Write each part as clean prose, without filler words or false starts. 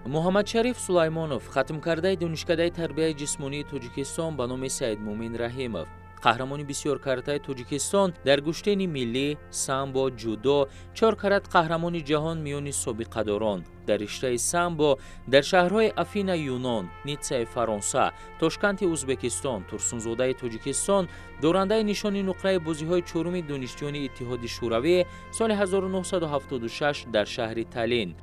محمد شریف سلیمانов хатмкардаи донишкадаи тарбияи ҷисмонии Тоҷикистон ба номи Саидмоъмин Раҳимов, қаҳрамони бисёркаратаи Тоҷикистон дар гӯштени миллӣ, самбо, ҷудо, 4 карат қаҳрамони ҷаҳон миёни собиқадорон, дар риштаи самбо дар шаҳрҳои Афина Юнон, Нитсаи Фаронса, Тошканти Узбекистон, Турсунзодаи Тоҷикистон, дорандаи нишони нуқраи бозиҳои чоруми донишҷӯёни Иттиҳоди Шӯравӣ соли 1976 дар шаҳри Таллин,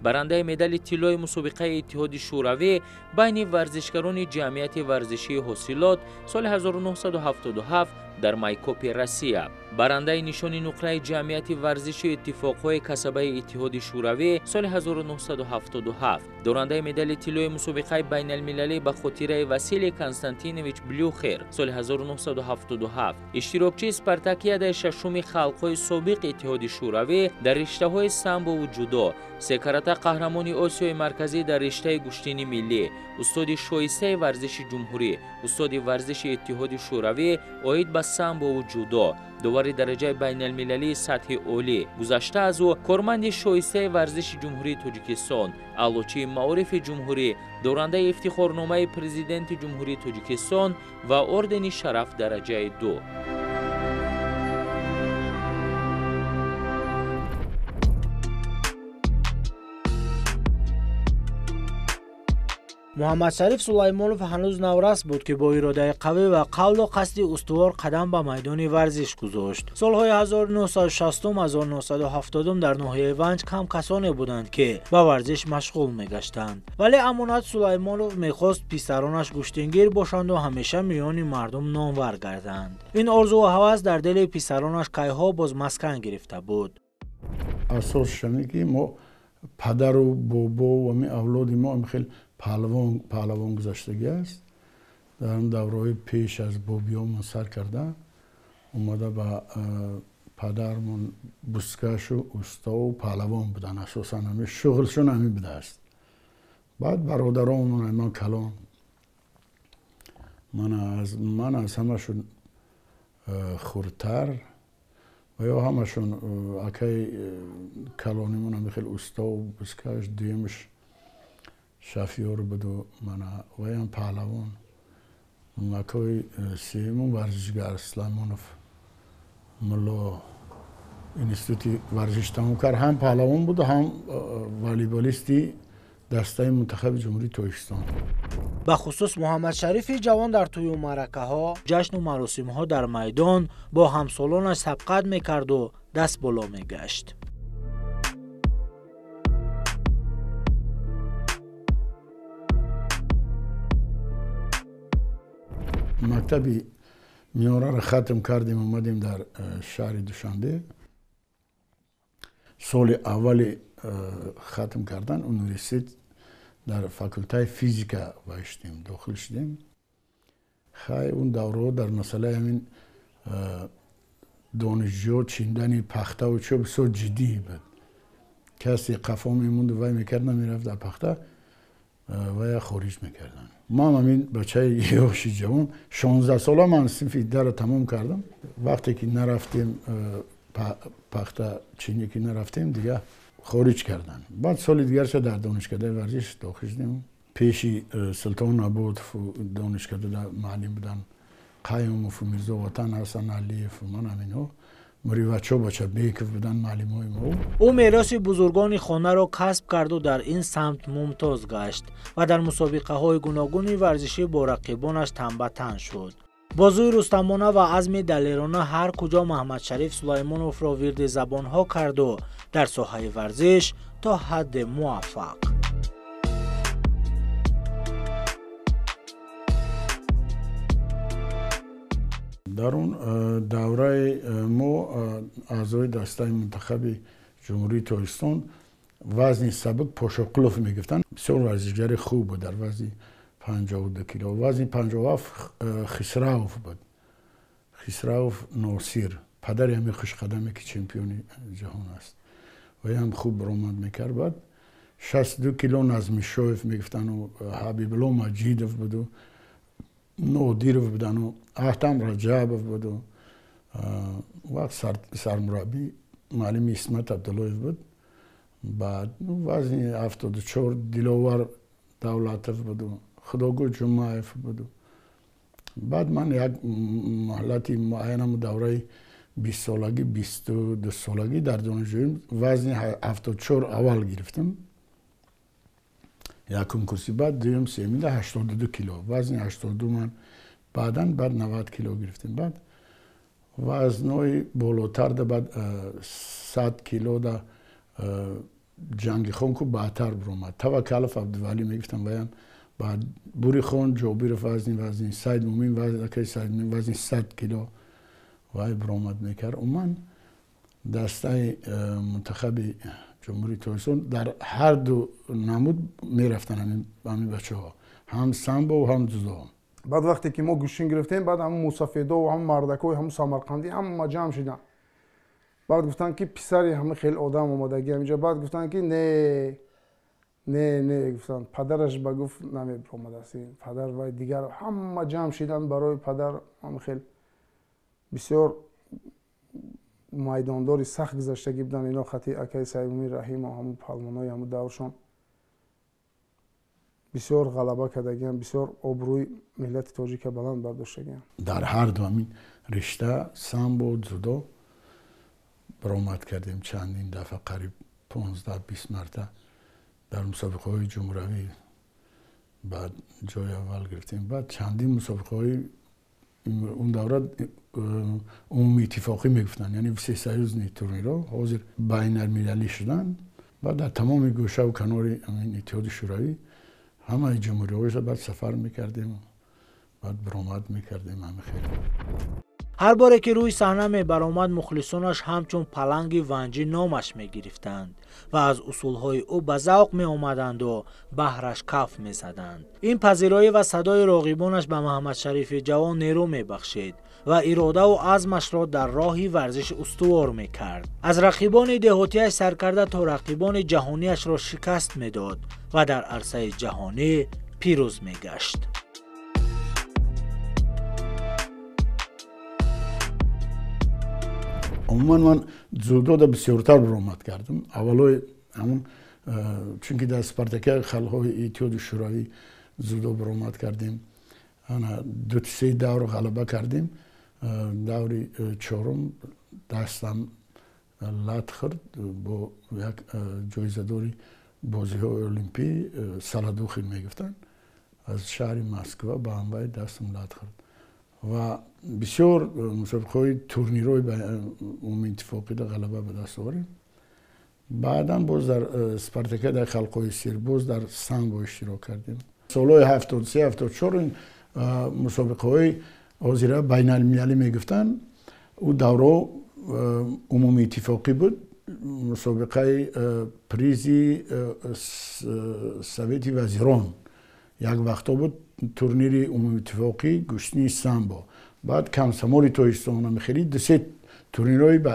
барандаи медали тиллои мусобиқаи Иттиҳоди Шӯравӣ байни варзишгарони ҷамъияти варзишии ҳосилот соли 1977 дар Майкопи Россия, барандаи нишони нуқраи ҷамъияти варзиши иттифоқҳои касабаи Иттиҳоди Шӯравӣ соли 1977, дорандаи медали тиллои мусобиқаи байналмилалӣ ба хотираи Василий Константинович Блюхер соли 1977, иштирокчии Спартакиадаи шашуми халқҳои собиқи Иттиҳоди Шӯравӣ дар риштаҳои самбову ҷудо, секарата қаҳрамони Осиёи Марказӣ дар риштаи гӯштени миллӣ, устоди шоистаи варзиши ҷумҳурӣ, устоди варзиши Иттиҳоди Шӯравӣ оид ба самбову ҷудо, довари дараҷаи байналмилалии сатҳи олӣ, гузашта аз ӯ корманди шоистаи варзиши ҷумҳурии Тоҷикистон, аълочии маорифи ҷумҳурӣ, дорандаи ифтихорномаи президенти ҷумҳурии Тоҷикистон ва ордени шараф дараҷаи 2. محمد شریف سلیمانov هنوز نورس بود که با اراده قوی و قول و قصد استوار قدم به میدان ورزش گذاشت. سالهای 1960 و 1970 در ناحیه ونج کم کسانی بودند که به ورزش مشغول میگشتند، ولی امانت سلیمانov میخواست پسرانش گشتنگیر باشند و همیشه میان مردم نامور گردند. این آرزو و هوس در دل پسرانش کیها باز مسکن گرفته بود. اساس شمی که ما پدر و بابا و می اولاد ما خیلی پهلوان گذشتگی است. در اون دورهای پیش از بابیامون سر کرده اومده با پدرمون بسکش و استا و پهلوان بودن، اساسا همه شغلشون همین بوده است. بعد برادرامون من کلان، من از همشون خورتر و یا همشون اکی کلانیمون هم خیلی استا و بسکش، دیمش شفیار بود و من و هم پهلوان. مکای سیمون ورزشگر سلیمانov ملا اینستیتوتی ورزش تموم کرد، هم پهلوان بود و هم والیبالیستی دسته منتخب جمهوری تاجیکستان. به خصوص محمد شریف جوان در طی معرکه ها، جشن و مراسم ها در میدان با همسالانش سبقت میکرد و دست بالا میگشت. مکتبی میاره را ختم کردیم، اومدیم در شهر دوشنبه. سال اول ختم کردن اونیورسیت در فاکولته فیزیکا بایشتیم، داخل شدیم. خیلی اون دوره در مسئله همین دانشجو چیندن پخته و چوب بسیار جدی بود. کسی قفا میموند و وای میکرد نمیرفت در پخته و خارج میکردن. ما همین بچه یاشی جوان 16 ساله من صنف در تمام کردم. وقتی که نرفتیم پخته چینی که نرفتیم دیگه خارج کردن. بعد سال دیگر شد در دانشکده ورزش داخل شدیم. پیشی سلطان نبود دانشکده معلم بودن، قیوم و میرزا وطن، حسن علی و من همینو مریوچو بچه بیکف بودن معلمای ما. او میراث بزرگان خانه را کسب کرد و در این سمت ممتاز گشت و در مسابقه های گوناگون ورزشی با رقیبانش تن به تن شد. بازوی رستمانه و عزم دلیرانه هر کجا محمد شریف سلیمانov را ورد زبان ها کرد و در ساحه ورزش تا حد موفق. در اون دوره ما اعضای دسته منتخب جمهوری تاجیکستان وزن سبک پاشاقلوف میگفتن. بسیار ورزشگر خوب بود، در وزن 52 کیلو. وزن 57 خسروف بود، خسروف ناصیر، پدر همین خوش قدمی که چمپیون جهان است و هم خوب برآمد میکرد. بعد 62 کیلو نظمیشوف میگفتن و حبیب الله مجیدوف بود و نادیرов بودن و احتم رجبov بود و وقت سرمربی معلم اسمت عبداللهیف بود. بعد وزن 74 دلاور دولتов буду خداگو جمعیف بودو. بعد من یک مهلتی معینم دوره 20 سالگی 22 سالگی در دانشجویی وزن 74 اول گرفتم یک کنکورسی. بعد دوم سوم 82 کیلو وزن 82 من بعد 90 کیلو گرفتم. بعد وزنای بالاتر ده بعد 100 کیلو ده جنگی خون کو بهتر برآمد. توکل عبدالولی میگفتم بیان بعد بوری خون جوبیر وزن سید مومین وزن که سید مومین وزن 100 کیلو وای برآمد میکرد. و من دسته منتخب جمهوری تاجیکستان در هر دو نمود میرفتن همین بچه‌ها، هم سامبو و هم جودو. بعد وقتی که ما گوشین گرفتیم بعد هم موسفیدا و هم مردکا و هم سمرقندی هم جمع شدن. بعد گفتن که پسری همه خیلی آدم اومدگی اینجا. بعد گفتن که نه گفتن پدرش بگفت نمیبرامد است. پدر و دیگر همه جمع شدن برای پدر. هم خیلی بسیار میدانداری سخت گذشتگی بودن اینا. خطی اکای سید مومین رحیم و همون پالمانای همون دورشان بسیار غلبه کردگیم، بسیار آبروی ملت تاجیک بلند برداشتگیم. در هر دو همین رشته سامبو جودو برآمد کردیم چندین دفعه، قریب 15-20 مرتبه در مسابقه های جمهوری بعد جای اول گرفتیم. بعد چندین مسابقه های اون دوره عمومی اتفاقی میگفتن، یعنی وسیع سایز تورنیرها حاضر بین المللی شدن. بعد در تمام گوشه و کنار این اتحاد شوروی همه جمهوری های بعد سفر میکردیم، بعد برآمد میکردیم. همه خیلی هر باره که روی صحنه می برآمد مخلصانش همچون پلنگ ونجی نامش می گرفتند و از اصولهای او به ذوق می آمدند و بهرش کف می زدند. این پذیرایی و صدای راغبانش به محمد شریف جوان نیرو می بخشید و اراده و عزمش را در راهی ورزش استوار می کرد. از رقیبان دهاتیش سرکرده تا رقیبان جهانیش را شکست می داد و در عرصه جهانی پیروز می گشت. عموما من جودو دا بسیارتر برآمد کردم. اولای همون چونکه در اسپارتاک خلق‌های اتحاد شوروی جودو برآمد کردیم. انا 2-3 دور غلبه کردیم. دوری چهارم دستم لات خورد با یک جایزه داری بازی‌های المپی سالادوخی میگفتن از شهر مسکو به همراه دستم لات خورد و بسیار مسابقه‌های تورنیرهای عمومی اتفاقی در غلبه به دست آوردیم. بعدا باز در اسپارتاک در خلق‌های سرباز در سامبو اشتراک کردیم. سالهای 73-74 این مسابقه‌های حاضره بین المللی میگفتن. او دوره عمومی اتفاقی بود. مسابقه پریزی سویت وزیران یک وقتا بود. تورنیر عمومی اتفاقی گشنی سامبو. بعد کمسمالی تاجیکستان هم خیلی 2-3 تورنیرهای به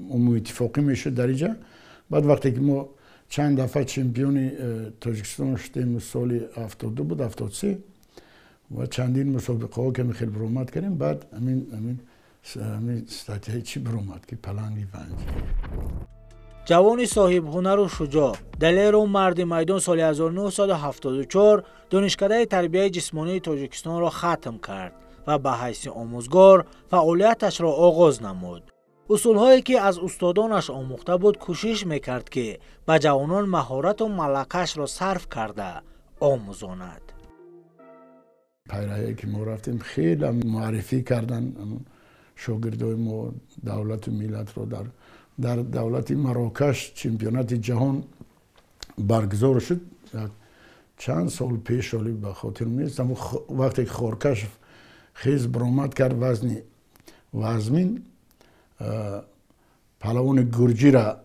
عمومی اتفاقی میشد درجه. بعد وقتی که ما چند دفعه چمپیون تاجیکستان شدیم سال 72 بود 73 و چندین مسابقه ها که خیلی برآمد کردیم. بعد همین استاتیای چی برآمد که پلنگی ونجی. جوانی صاحب هنر و شجاع دلیر و مرد میدان سال 1974 دانشکده تربیت جسمانی تاجیکستان را ختم کرد و به حیث آموزگار فعالیتش را آغاز نمود. اصولهایی که از استادانش آموخته بود کوشش میکرد که به جوانان مهارت و ملکش را صرف کرده آموزاند. پیرهایی که ما رفتیم خیلی معرفی کردن شاگردای ما دولت و ملت را. در دولت مراکش چمپیونات جهان برگزار شد چند سال پیش، ولی به خاطر نیست. اما وقتی که خورکش خیز برآمد کرد وزمین پهلوان گرجی را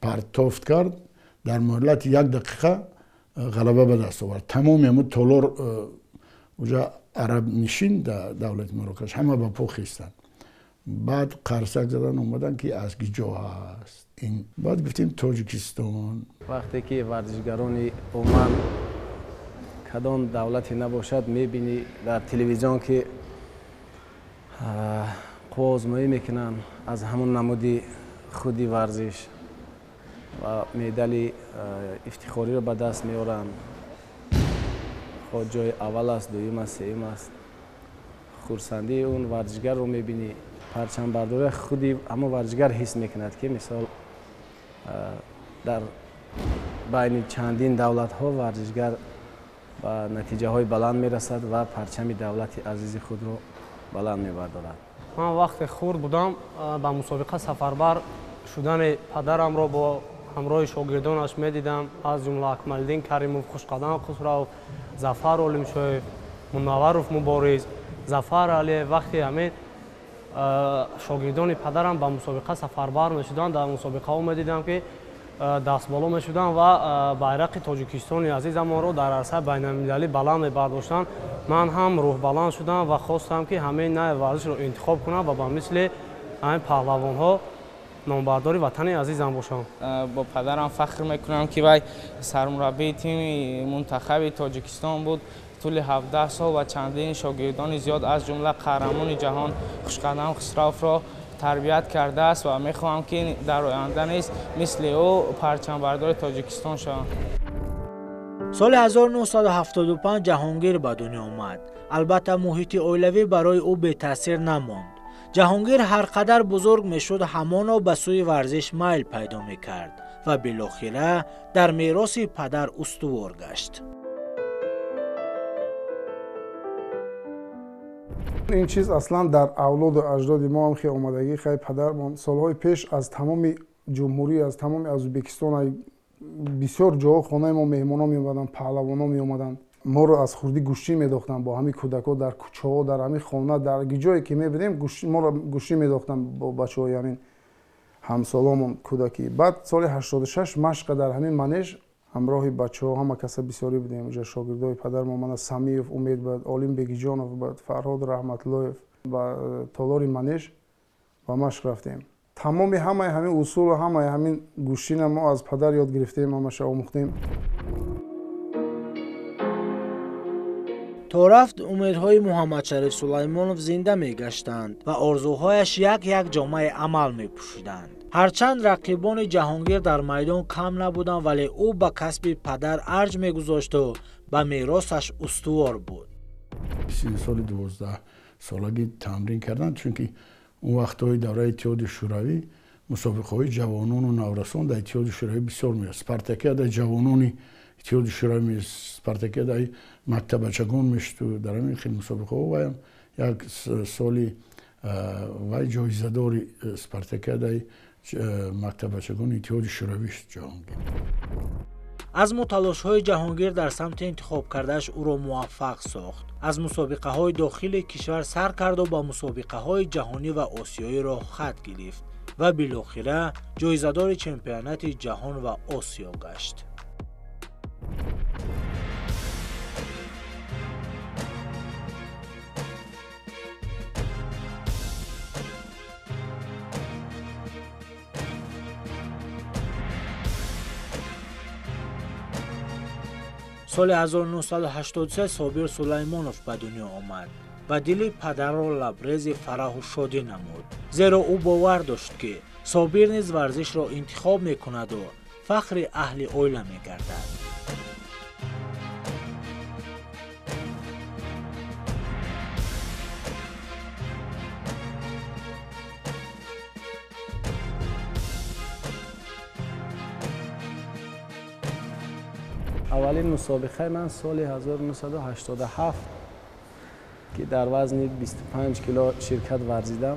پرتافت کرد، در مهلت 1 دقیقه غلبه به دست آورد. تمام همون تالار اونجا عرب نشین در دولت مراکش همه به پا خیستند. بعد قرصک زدن اومدن که از کجا هست این. بعد گفتیم تاجیکستان. وقتی که ورزشگران عموما کدام دولتی نباشد میبینی در تلویزیون که آزمایی میکنن از همون نمودی خودی ورزش و مدال افتخاری را به دست میارند. خود جای اول است، دوم است، سوم است. خورسندی اون ورزشگر رو میبینی. پرچم برداری خودی اما ورزشگر حس میکند که مثال در بین چندین دولت ها ورزشگر به نتیجه های بلند میرسد و پرچم دولت عزیز خود رو بلند میبردارد. من وقت خورد بودم به مسابقه سفربر شدن پدرم را با همراه شاگردانش میدیدم، از جمله اکمالدین کریموف، خوشقدم خسرو، ظفر عالمشویف، منورов مبارز، ظفر علی. وقتی همین شاگردان پدرم به مسابقه سفربر میشدن، در مسابقه ها میدیدم که دست بالا میشدن و بیرق تاجیکستان عزیز ما رو در عرصه بین المللی بلند میبرداشتن. من هم روح بلند شدم و خواستم که همین نوع ورزش رو انتخاب کنم و با مثل همین پهلوان ها نامبرداری وطن عزیزم باشم. با پدرم فخر میکنم که وی سرمربی تیم منتخب تاجیکستان بود. طول 17 سال و چندین شاگردان زیاد از جمله قهرمان جهان خوشقدم خسروف را تربیت کرده است و میخواهم که در آینده نیز مثل او پرچم بردار تاجیکستان شوم. سال 1975 جهانگیر به دنیا آمد. البته محیط اولیوی برای او به تاثیر نماند. جهانگیر هر قدر بزرگ میشد همانا به سوی ورزش میل پیدا میکرد و بالاخره در میراث پدر استوار گشت. این چیز اصلا در اولاد و اجداد ما هم خیلی اومدگی خیلی پدرمان سالهای پیش از تمام جمهوری، از تمام ازبکستان بسیار جاها خانه ما مهمانا می اومدن، پهلوانا می اومدن. ما رو از خوردی گوشتی میداختن با همین کودکا در کوچه ها، در همین خانه، در جایی که میبینیم ما رو گوشتی میداختن با بچه‌ها، یعنی همسالامون کودکی. بعد سال 86 مشق در همین منیژ همراه بچه‌ها همه کسا بسیاری بودیم. اینجا شاگردای پدر ما سمیف، امید بعد عالم بگیجانов، بعد فرهاد رحمت‌اللهov و تالار منیژ و مشق رفتیم. تمام همین اصول و همین گوشتی ما از پدر یاد گرفتیم، همش آموختیم. تا رفت امیدهای محمد شریف سلیمانov زنده میگشتند و آرزوهایش یک یک جامه عمل میپوشیدند. هرچند رقیبان جهانگیر در میدان کم نبودند ولی او به کسب پدر ارج میگذاشت و به میراثش استوار بود. 30 سال 12 سالگی تمرین کردند، چون که اون وقت‌های دوره اتحاد شوروی مسابقه‌های جوانان و نورسان در اتحاد شوروی بسیار می‌است. اسپارتاکیاد جوانان اتحاد شوروی، اسپارتاکیاد مکتب بچگان میشد و در همین خیلی مسابقه ها و یک سالی وای جایزه داری اسپارتاکیاد مکتب بچگان اتحاد شوروی شد جهانگیر. از تلاش‌های جهانگیر در سمت انتخاب کردهش او را موفق ساخت. از مسابقه‌های داخلی کشور سر کرد و با مسابقه‌های جهانی و آسیایی را خط گرفت و بالاخره جایزه‌دار چمپیونات جهان و آسیا گشت. سال 1983 صابر سلیمانov به دنیا آمد و دل پدر را لبریز فرح و شادی نمود، زیرا او باور داشت که صابر نیز ورزش را انتخاب میکند و فخر اهل عائله میگردد. اولین مسابقه من سال 1987 که در وزن 25 کیلو شرکت ورزیدم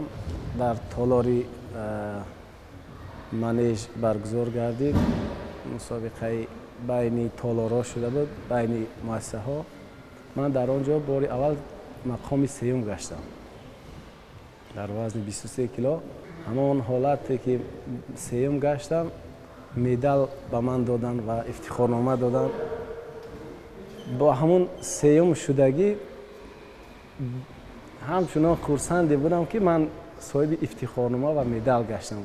در تالاری منیژ برگزار گردید. مسابقه بین تالارها شده بود، بین مؤسسه ها. من در آنجا بار اول مقام سوم گشتم در وزن 23 کیلو. همان حالتی که سوم گشتم مدال به من دادن و افتخارنامه دادن. با همون سوم شدگی همچنان خرسند بودم که من صاحب افتخارنامه و مدال گشتم.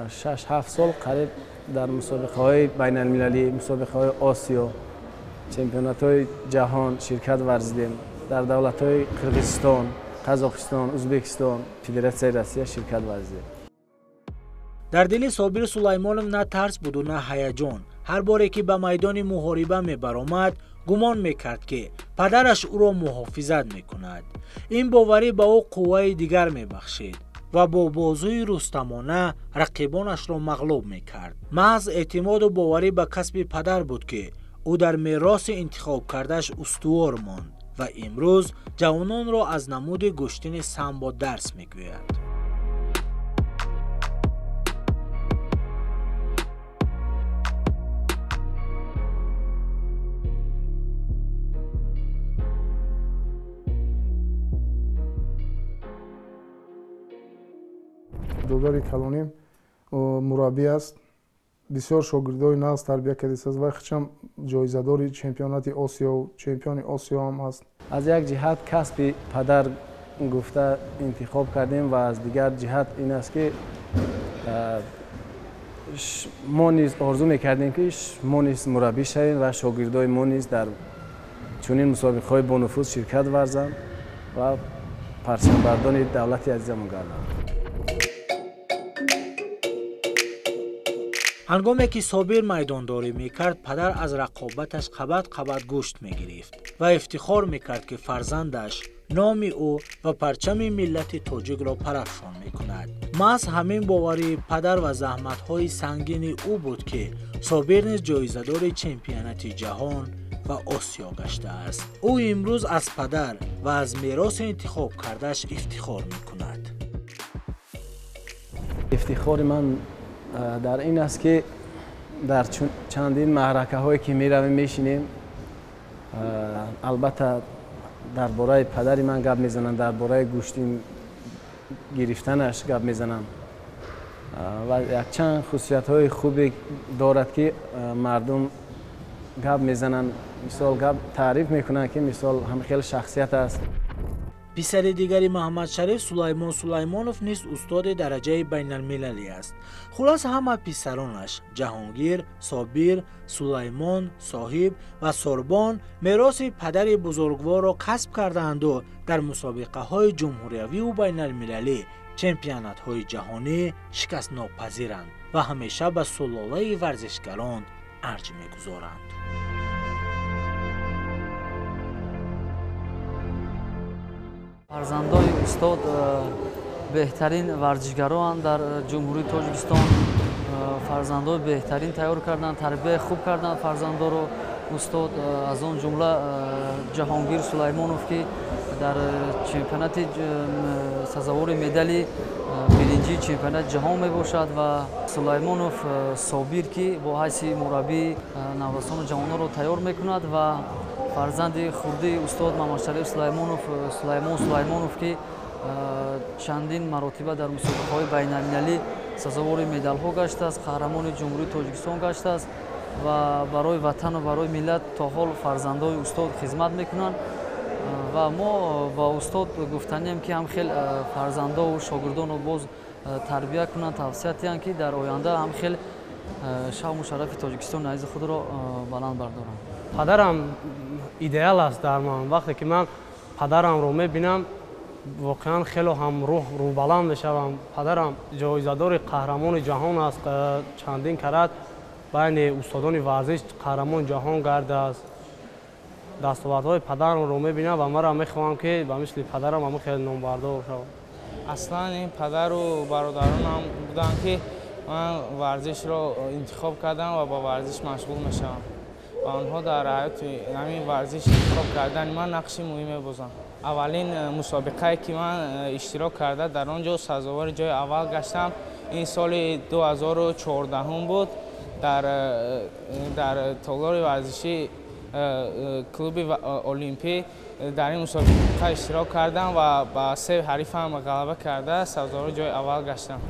6-7 سال قریب در مسابقه های بین المللی، مسابقه های آسیا، چمپیونات های جهان شرکت ورزیدیم. در دولت های قرقیزستان، قزاقستان، ازبکستان، فدراسیون روسیه شرکت ورزیدیم. дар дили Собир Сулаймонов на тарс буду на ҳаяҷон. ҳар боре ки ба майдони муҳориба мебаромад, гумон мекард ки падараш ӯро муҳофизат мекунад. ин боварӣ ба ӯ қувваи дигар мебахшид ва бо бозуи рустамона рақибонашро мағлуб мекард. маҳз эътимоду боварӣ ба касби падар буд ки ӯ дар мероси интихоб кардааш устувор монд ва имрӯз ҷавононро аз намуди гӯштини самбо дарс мегӯяд. додори калоним мураббӣ аст, бисёр шогирдои нағз тарбия кардааст ва хичам ҷоизадори чемпионати Осиё, чемпиони Осиё ҳам аст. аз як ҷиҳат касби падар гуфта интихоб кардем ва аз дигар ҷиҳат ин аст ки мо низ орзу мекардем ки мо низ мураббӣ шавем ва шогирдои мо низ дар чунин мусобиқаҳои бонуфуз ширкат варзанд ва парчамбардони давлати азизамон гарданд. ҳангоме ки Собир майдондорӣ мекард, падар аз рақобаташ қабат гӯшт мегирифт ва ифтихор мекард ки фарзандаш номи ӯ ва парчами миллати тоҷикро парафшон мекунад. маҳз ҳамин боварии падар ва заҳматҳои сангини ӯ буд ки Собир низ ҷоизадори чемпионати ҷаҳон ва Осиё гаштааст. ӯ имрӯз аз падар ва аз мероси интихоб кардааш ифтихор мекунад. ифтихори ман дар ин аст ки дар чандин маъракаҳое ки меравем мешинем, албатта дар бораи падари ман гап мезанам, дар бораи гӯшти гирифтанаш гап мезанам ва якчанд хусусиятҳои хубе дорад ки мардум гап мезананд, мисол гап таъриф мекунанд ки мисол ҳама хеле шахсият аст. писари дигари Маҳмадшариф Сулаймон Сулаймонов низ устоди дараҷаи байналмилалӣ аст. хулас ҳама писаронаш Ҷаҳонгир, Собир, Сулаймон, Соҳиб ва Сорбон мероси падари бузургворро касб кардаанду дар мусобиқаҳои ҷумҳуриявиву байналмилалӣ, чемпионатҳои ҷаҳонӣ шикастнопазиранд ва ҳамеша ба сулолаи варзишгарон арҷ мегузоранд. фарзандои устод беҳтарин варзишгаронд дар ҷумҳурии Тоҷикистон. фарзандои беҳтарин тайёр карданд, тарбияи хуб карданд фарзандоро устод. аз он ҷумла Ҷаҳонгир Сулаймонов ки дар чемпионати сазовори медали биринҷии чемпионати ҷаҳон мебошад ва Сулаймонов Собир ки бо ҳайси мураббии наврасони ҷавононро тайёр мекунад ва фарзанди хурдии устод Маҳмадшариф Сулаймон Сулаймонов ки чандин маротиба дар мусобиқаҳои байналмилалӣ сазовори медалҳо гаштааст, қаҳрамони ҷумҳурии Тоҷикистон гаштааст ва барои ватану барои миллат то ҳол фарзандои устод хизмат мекунанд ва мо ба устод гуфтанем ки ҳамхел фарзандову шогирдону боз тарбия кунанд, тавсия диҳанд ки дар оянда ҳамхел шавму шарафи Тоҷикистони азизи худро баланд бардоранд. падарам идеал аст дар ман. вақте ки ман падарамро мебинам, воқеан хело ҳам рӯҳбаланд мешавам. падарам ҷоизадори қаҳрамони ҷаҳон аст, чандин карат байни устодони варзиш қаҳрамони ҷаҳон гардааст. дастовардҳои падарамро мебинам ва мара мехоҳам ки ба мисли падарам ҳамон хеле номбардор шавам. аслан ин падару бародаронам буданд ки ман варзишро интихоб кардам ва ба варзиш машғул мешавам ва онҳо дар ҳаёти ҳамин варзиш интихоб кардани ман нақши муҳим мебозанд. аввалин мусобиқае ки ман иштирок карда дар он ҷо сазовори ҷои аввал гаштам, ин соли 2014 буд. дар толори варзиши клуби олимпӣ дар ин мусобиқа иштирок кардам ва ба 3 ҳарифам ғалаба карда сазовори ҷои аввал гаштам.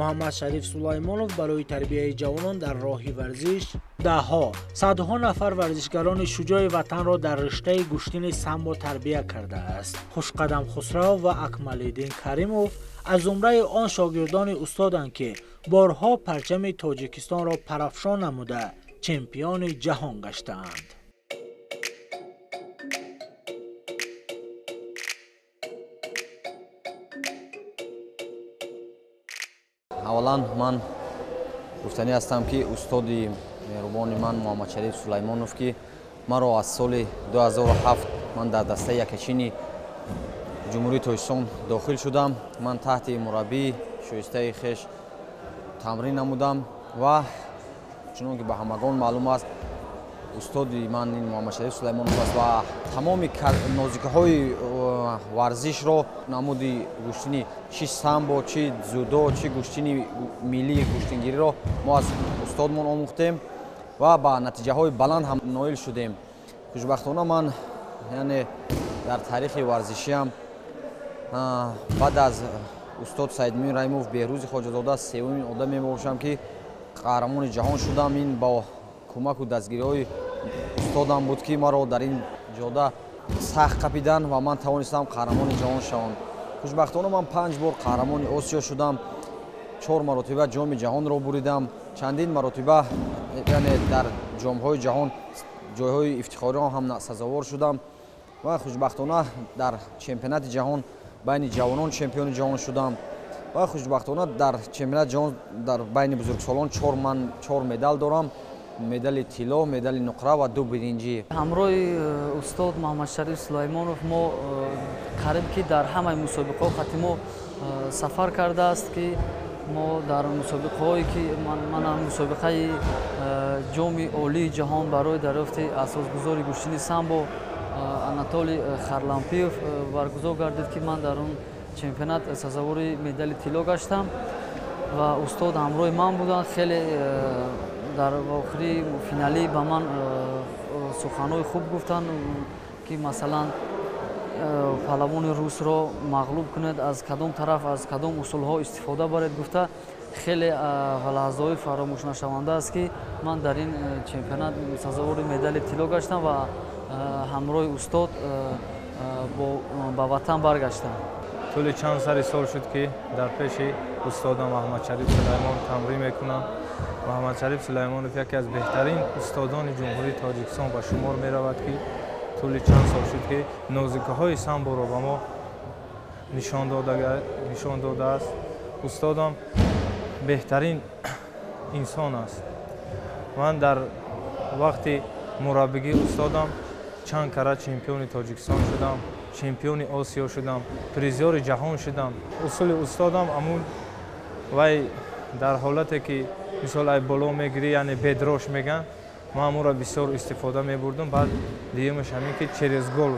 Маҳмадшариф Сулаймонов барои тарбияи ҷавонон дар роҳи варзиш даҳҳо, садҳо нафар варзишгарони шуҷои ватанро дар риштаи гӯштини самбо тарбия кардааст. Хушқадам Хусрав ва Акмалиддин Каримов аз зумраи он шогирдони устоданд ки борҳо парчами Тоҷикистонро парафшон намуда чемпиони ҷаҳон гаштаанд. аввалан ман гуфтанӣ ҳастам ки устоди меҳрубони ман Муҳаммадшариф Сулаймонов ки маро аз соли 2007 ман дар дастаи якачини ҷумҳурии Тоҷикистон дохил шудам. Ман таҳти мураббии шоистаи хеш тамрин намудам ва чунон ки ба ҳамагон маълум аст, устоди ман ин Муҳаммадшариф Сулаймонов аст ва тамоми нозикиҳои варзишро намуди гӯштини чи самбо, чи дзюдо, чи гӯштини миллии гӯштингириро мо аз устодмон омӯхтем ва ба натиҷаҳои баланд ҳам ноил шудем. Хушбахтона ман яъне дар таърихи варзишиам баъд аз устод Саидмуин Раимов, Беҳрӯзи Хоҷазода севумин одаме мебошам ки қаҳрамони ҷаҳон шудам. Ин ба кӯмаку дастгириҳои устодам буд ки маро дар ин ҷода сахт қапидан ва ман тавонистам қаҳрамони ҷаҳон шавам. Хушбахтона ман 5 бор қаҳрамони Осиё шудам, 4 маротиба ҷоми ҷаҳонро буридам, чандин маротиба яъне дар ҷомҳои ҷаҳон ҷойҳои ифтихориро ҳам сазовор шудам ва хушбахтона дар чемпионати ҷаҳон байни ҷавонон чемпиони ҷаҳон шудам ва хушбахтона дар чемпионати ҷаҳон дар байни бузургсолон 4 медал дорам. медали тилло, медали нуқра ва 2 биринҷӣ. ҳамроҳи устод Муҳаммадшариф Сулаймонов мо қариб ки дар ҳамаи мусобиқаҳо хати мо сафар кардааст ки мо дар мусобиқаҳое ки манам мусобиқаи ҷоми олии ҷаҳон барои дарёфти асосгузори гӯштини самбо Анатолий Харлампиев баргузор гардид ки ман дар он чемпионат сазовори медали тилло гаштам ва устод ҳамроҳи ман буданд. Хеле дар охири финалӣ ба ман суханҳои хуб гуфтанд ки масалан паҳлавони русро мағлуб кунед, аз кадом тараф, аз кадом усулҳо истифода баред гуфта. Хеле лаҳзаҳои фаромӯшнашаванда аст ки ман дар ин чемпионат сазовори медали тилло гаштам ва ҳамроҳи устод ба ватан баргаштам. тӯли чанд сари сол шуд ки дар пеши устодам Муҳаммадшариф Сулаймонов тамрин мекунам. Муҳаммадшариф Сулаймонов яке аз беҳтарин устодони ҷумҳурии Тоҷикистон ба шумор меравад ки тӯли чанд сол шуд ки нозикиҳои самборо ба мо нишон додааст. устодам беҳтарин инсон аст. ман дар вақти мураббигии устодам чанд кара чемпиони Тоҷикистон шудам, чемпиони Осиё шудам, призёри ҷаҳон шудам. усули устодам амун вай дар ҳолате ки мисол ай боло мегирӣ, яъне бедрош меган, ман амуро бисёр истифода мебурдам. баъд диюмаш ҳамин ки через гол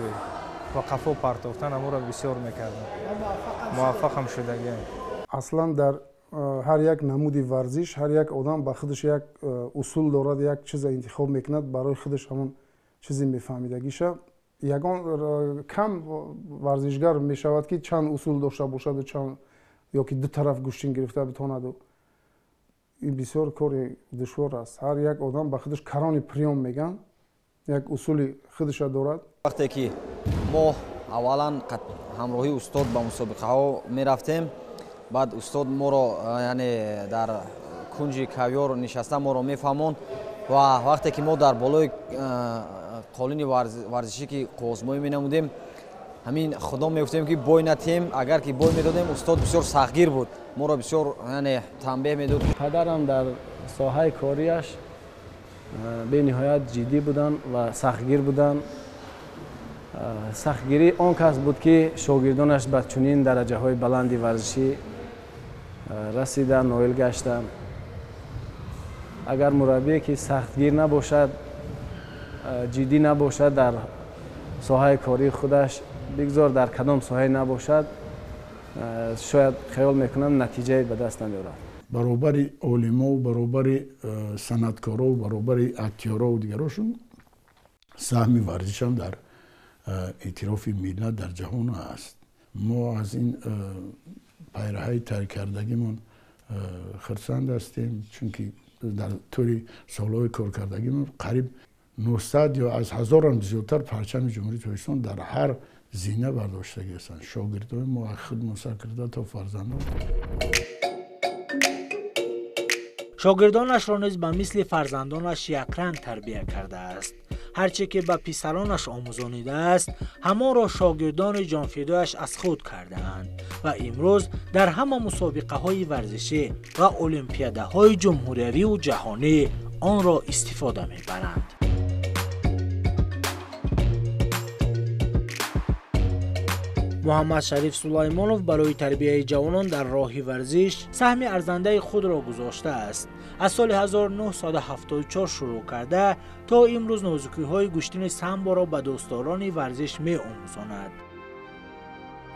ва қафо партофтан амуро бисёр мекардам. муваффақам шудагиам. аслан дар ҳар як намуди варзиш ҳар як одам ба худаш як усул дорад, як чиза интихоб мекунад барои худаш ҳамон чизи мефаҳмидагиша. ягон кам варзишгар мешавад ки чанд усул дошта бошаду чанд ё ки ду тараф гӯштин гирифта битавонаду. ин бисёр кори душвор аст. ҳар як одам ба худаш карони приём меган, як усули худаш дорад. вақте ки мо аввалан ҳамроҳии устод ба мусобиқаҳо мерафтем, баъд устод моро яъне дар кунҷи кавёр нишаста моро мефаҳмонд ва вақте ки мо дар болои қолини варзишӣ ки қувозмоӣ менамудем, ҳамин худо мегуфтем ки бой натем. агар ки бой медодем, устод бисёр сахтгир буд, моро бисёр яъне танбеҳ медод. падарам дар соҳаи корияш бениҳоят ҷиддӣ буданд ва сахтгир буданд. сахтгирӣ он кас буд ки шогирдонаш ба чунин дараҷаҳои баланди варзишӣ расида ноил гаштанд. агар мураббие ки сахтгир набошад, ҷиддӣ набошад дар соҳаи кории худаш, бигзор дар кадом соҳае набошад, шояд хаёл мекунам натиҷае ба даст намеорад. баробари олимо, баробари санъаткоро, баробари актёро дигарошон саҳми варзишам дар эътирофи миллат дар ҷаҳон аст. мо аз ин пайраҳаи тарккардагимон хурсанд ҳастем, чунки дар тӯри солҳои коркардагимон қариб 900 ё аз 1000 зиёдтар парчами ҷумҳурии Тоҷикистон дар ҳар зина бардоштагӣ ҳастанд. шогирдои мо аз худмуса карда то фарзандон. шогирдонашро низ ба мисли фарзандонаш якранг тарбия кардааст. هرچه که به پسرانش آموزانیده است همان را شاگردان جانفدایش از خود کرده‌اند و امروز در همه مسابقه های ورزشی و المپیاده های جمهوری و جهانی آن را استفاده می‌برند. محمد شریف سلیمانوف برای تربیت جوانان در راه ورزش سهم ارزنده خود را گذاشته است. از سال 1974 شروع کرده تا امروز نازکی‌های گوشتن سامبو را به دوستداران ورزش می‌آموزاند.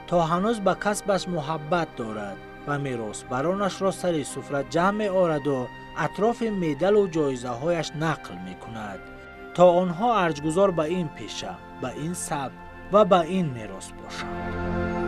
تا هنوز به کسبش محبت دارد و میراثبرانش را سر سفره جمع می‌آورد و اطراف مدال و جایزه‌هایش نقل می‌کند تا آنها ارجگزار به این پیشه، به این سبک و به این میراث باشند.